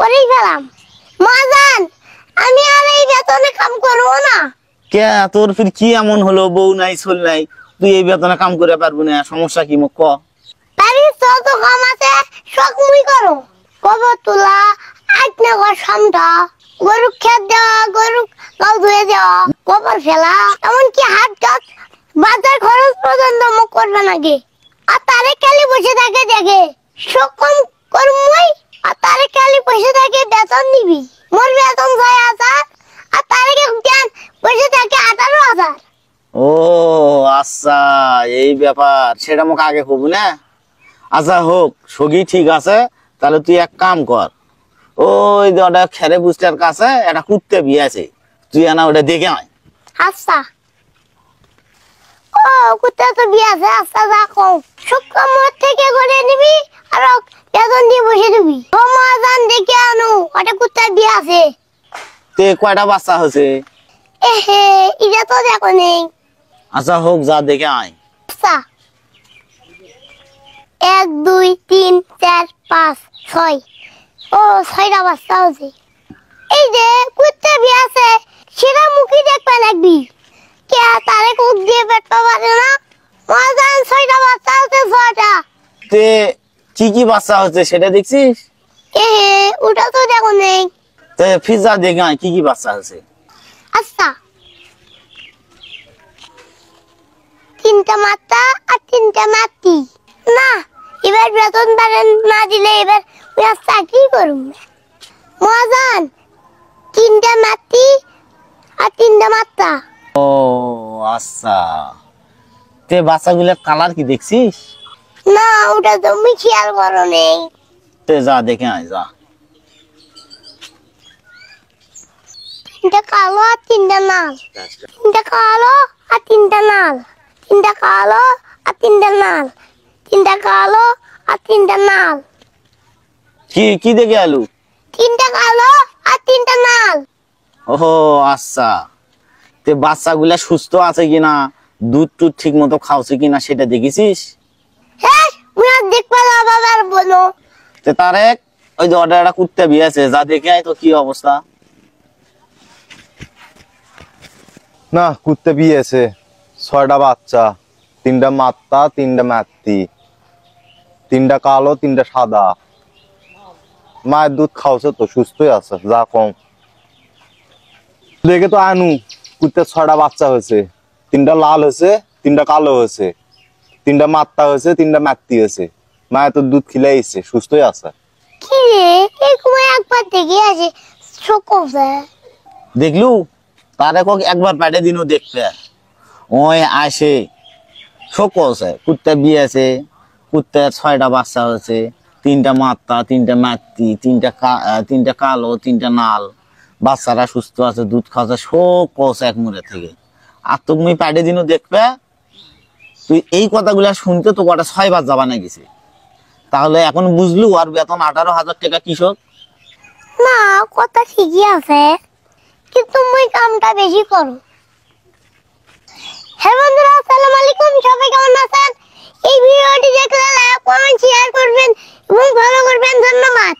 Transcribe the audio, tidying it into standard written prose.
করেই ফেলাম। মহাজন, আমি আর এই বেতনে কাম করবো না। কে তোর ফির কি এমন হলো? বউ নাই, ছোল নাই, তুই এই বেতনে কাম করে পারবি না? সমস্যা কি মুখ ক? তারি যত কাম আছে সব মুই করো। গোবর তোলা, আটনা ঘর সামটা, গরু খেত দেওয়া, গরু গাও ধুয়ে দেওয়া, গোবর ফেলা, এমনকি হাত গাছ বাজার খরচ পর্যন্ত মুখ করবে নাকি? আর তারে খালি বসে থাকে দেখে সব কম করমুই। আর তারে খালি বসে থাকে বেতন নিবি। মোর বেতন ৬,০০০ আর তারে কেন বসে থাকে ১৮,০০০। ও আচ্ছা, এই ব্যাপার, সেটা মুখ আগে কবু না। আচ্ছা হোক, সগি ঠিক আছে, তাহলে তুই এক কাম কর, ওই যে ওটা খেরে বুস্টার কাছে একটা কুত্তে বিয়ে আছে, তুই না ওটা দেখে আয়। আচ্ছা, ও কুত্তা তো বিয়ে আছে। আচ্ছা যা কম শুক্র মোড় থেকে করে নিবি আর বেতন দিয়ে বসে দিবি। ও মহাজন, দেখে আনো, ওটা কুত্তা বিয়ে আছে। তে কয়টা বাচ্চা হয়েছে? এহে, এটা তো দেখো নেই। আচ্ছা হোক, যা দেখে আয়। আচ্ছা, ১ ২ ৩ ৪ ৫ ৬। ও ৬টা বাচ্চা হয়েছে। এই যে কুত্তা বিয়ে আছে সেটা মুখই দেখবে লাগবি। কে তারে কুক দিয়ে পেট পাবে না? মহাজন, ৬টা বাচ্চা হচ্ছে, ৬টা। তে কি কি বাচ্চা হচ্ছে সেটা দেখছিস? এহে, ওটা তো দেখো নেই। তে ফির যা দেখে আয় কি কি বাচ্চা হচ্ছে। আচ্ছা, ৩টা মাতা আর ৩টা মাতি। না, এবার বেতন বাড়ান না দিলে এবার ওই আর চাকরি করুন। মহাজন, ৩টা মাতি আর ৩টা মাতা। ও আচ্ছা, তে বাচ্চাগুলোর কালার কি দেখছিস? না, ওটা তুমি খেয়াল করো নেই। তে যা দেখে আয়, যা। ৩টা কালো আর ৩টা লাল। ৩টা কালো আর ৩টা লাল। ৩টা কালো আর ৩টা লাল। ৩টা কালো আর ৩টা লাল। কি কি দেখে আলু? ৩টা কালো আর 3টা লাল। ও আচ্ছা, তে বাচ্চাগুলা সুস্থ আছে কিনা, দুধ টুধ ঠিক মতো খাওয়াছে কিনা সেটা দেখেছিস? হ্যাঁ, মুই দেখবা বাবার বলো। তে তারে ওই যে অর্ডার একটা কুত্তা বিয়ে আছে, যা দেখে আয় তো কি অবস্থা। না, কুত্তে বিয়ে আছে, ৬টা বাচ্চা, ৩টা মাত্তা ৩টা মাতৃ, ৩টা কালো ৩টা সাদা। মায়ের দুধ খাওয়াছে তো, সুস্থই আছে, যা কম দেখে তো আনু। কুত্তের ৬টা বাচ্চা হয়েছে, ৩টা লাল হয়েছে, 3টা কালো হয়েছে, 3টা মাত্তা হয়েছে, 3টা মাতৃ হয়েছে। মায়ের তো দুধ খিলাইছে, সুস্থই আছে। কি রে, এই কুমার একবার দেখে আসে শোকছে। দেখলু, তারে কক একবার পেটে দিনও দেখবে, ওই আসে শোক আছে। কুত্তা বিয়ে আছে, কুত্তার 6টা বাচ্চা হয়েছে, 3টা মাত্তা 3টা মাতৃ, 3টা কালো 3টা নাল, বাচ্চারা সুস্থ আছে, দুধ খাওয়াছে, শোক আছে এক মুড়ে থেকে। আর তুমি পেটে দিনও দেখবে, তুই এই কথাগুলা শুনতে তো কটা 6 বার যাবা না গেছে। তাহলে এখন বুঝলু আর বেতন 18,000 টাকা কৃষক? না, কথা ঠিকই আছে, কিন্তু মুই কামটা বেশি করো। হ্যাঁ বন্ধুরা, আসসালামু আলাইকুম, সবাই কেমন আছেন? এই ভিডিওটি দেখলে লাইক কমেন্ট শেয়ার করবেন এবং ফলো করবেন। ধন্যবাদ।